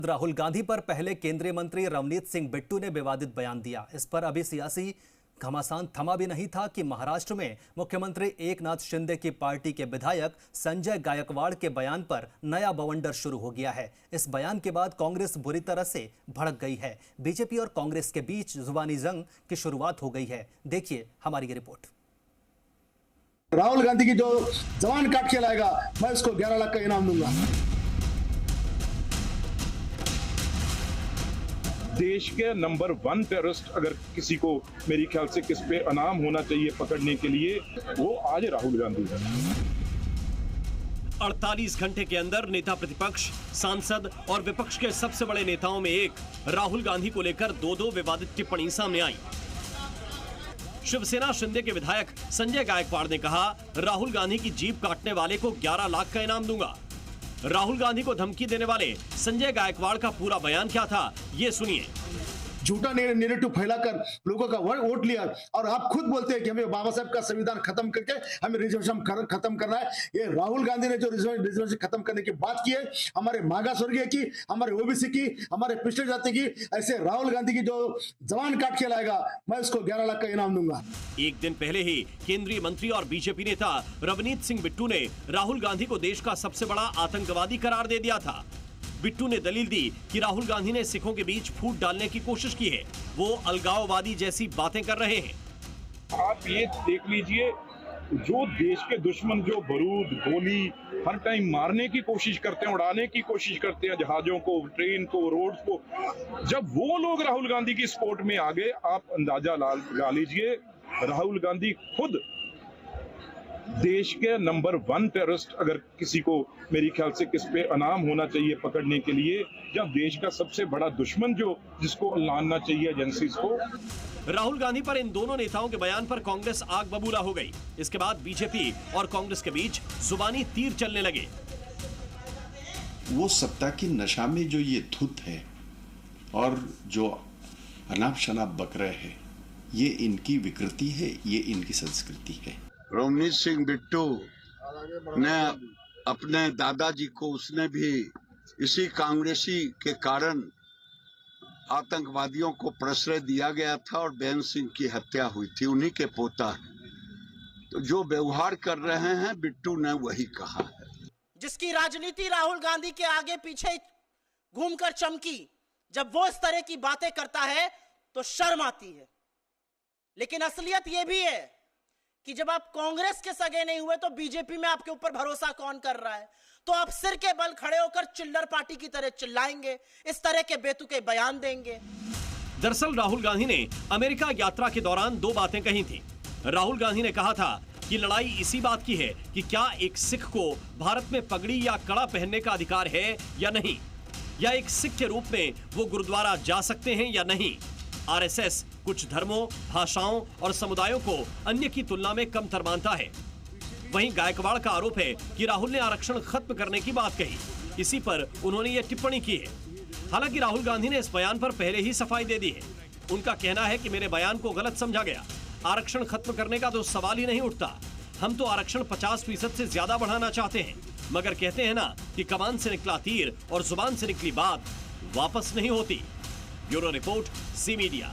राहुल गांधी पर पहले केंद्रीय मंत्री रवनीत सिंह बिट्टू ने विवादित बयान दिया। इस पर अभी सियासी घमासान थमा भी नहीं था कि महाराष्ट्र में मुख्यमंत्री एकनाथ शिंदे की पार्टी के विधायक संजय गायकवाड़ के बयान पर नया बवंडर शुरू हो गया है। इस बयान के बाद कांग्रेस बुरी तरह से भड़क गई है। बीजेपी और कांग्रेस के बीच जुबानी जंग की शुरुआत हो गई है। देखिए हमारी ये रिपोर्ट। राहुल गांधी की जो जवान काट के लाएगा, मैं उसको 11 लाख का इनाम दूंगा। देश के नंबर 1 टेररिस्ट अगर किसी को मेरी ख्याल से किस पे इनाम होना चाहिए पकड़ने के लिए, वो आज राहुल गांधी है। 48 घंटे के अंदर नेता प्रतिपक्ष, सांसद और विपक्ष के सबसे बड़े नेताओं में एक राहुल गांधी को लेकर दो विवादित टिप्पणी सामने आई। शिवसेना शिंदे के विधायक संजय गायकवाड़ ने कहा, राहुल गांधी की जीभ काटने वाले को 11 लाख का इनाम दूंगा। राहुल गांधी को धमकी देने वाले संजय गायकवाड़ का पूरा बयान क्या था, ये सुनिए। झूठा नैरेटिव फैलाकर लोगों का वोट लिया और आप खुद बोलते हैं कि हमें बाबा साहब का संविधान खत्म करके हमें रिजर्वेशन खत्म करना है। ये राहुल गांधी ने जो रिजर्वेशन खत्म करने की बात की है, हमारे मागा स्वर्गीय की, हमारे ओबीसी की, हमारे पिछड़े जाति की, ऐसे राहुल गांधी की जो जवान काट के लाएगा, मैं उसको 11 लाख का इनाम दूंगा। एक दिन पहले ही केंद्रीय मंत्री और बीजेपी नेता रवनीत सिंह बिट्टू ने राहुल गांधी को देश का सबसे बड़ा आतंकवादी करार दे दिया था। बिट्टू ने दलील दी कि राहुल गांधी ने सिखों के बीच फूट डालने की कोशिश की है, वो अलगाववादी जैसी बातें कर रहे हैं। आप ये देख लीजिए, जो देश के दुश्मन जो बारूद गोली हर टाइम मारने की कोशिश करते हैं, उड़ाने की कोशिश करते हैं, जहाजों को, ट्रेन को, रोड को, जब वो लोग राहुल गांधी की सपोर्ट में आ गए, आप अंदाजा लगा लीजिए, राहुल गांधी खुद देश के नंबर 1 टेररिस्ट अगर किसी को मेरी ख्याल से किस पे इनाम होना चाहिए पकड़ने के लिए, या देश का सबसे बड़ा दुश्मन जो जिसको लानना चाहिए एजेंसीज को। राहुल गांधी पर इन दोनों नेताओं के बयान पर कांग्रेस आग बबूला हो गई। इसके बाद बीजेपी और कांग्रेस के बीच जुबानी तीर चलने लगे। वो सत्ता की नशा में जो ये धुत है और जो अनाप शनाप बक रहे हैं, ये इनकी विकृति है, ये इनकी संस्कृति है। रवनीत सिंह बिट्टू ने अपने दादाजी को, उसने भी इसी कांग्रेसी के कारण आतंकवादियों को प्रश्रय दिया गया था और बेन सिंह की हत्या हुई थी, उन्हीं के पोता है। तो जो व्यवहार कर रहे हैं बिट्टू ने वही कहा है। जिसकी राजनीति राहुल गांधी के आगे पीछे घूमकर चमकी, जब वो इस तरह की बातें करता है तो शर्म आती है। लेकिन असलियत ये भी है कि जब आप कांग्रेस के सगे नहीं हुए तो बीजेपी में आपके ऊपर भरोसा कौन कर रहा है? तो आप सिर के बल खड़े होकर चिल्लर पार्टी की तरह चिल्लाएंगे, इस तरह के बेतुके बयान देंगे। दरअसल राहुल गांधी ने अमेरिका यात्रा के दौरान 2 बातें कही थी। राहुल गांधी ने कहा था कि लड़ाई इसी बात की है कि क्या एक सिख को भारत में पगड़ी या कड़ा पहनने का अधिकार है या नहीं, या एक सिख के रूप में वो गुरुद्वारा जा सकते हैं या नहीं। आरएसएस कुछ धर्मों, भाषाओं और समुदायों को अन्य की तुलना में कमतर मानता है। वहीं गायकवाड़ का आरोप है कि राहुल ने आरक्षण खत्म करने की बात कही, इसी पर उन्होंने ये टिप्पणी की है। हालांकि राहुल गांधी ने इस बयान पर पहले ही सफाई दे दी है। उनका कहना है कि मेरे बयान को गलत समझा गया, आरक्षण खत्म करने का तो सवाल ही नहीं उठता। हम तो आरक्षण 50% से ज्यादा बढ़ाना चाहते हैं, मगर कहते हैं ना कि कमान से निकला तीर और जुबान से निकली बात वापस नहीं होती। Bureau report, C media.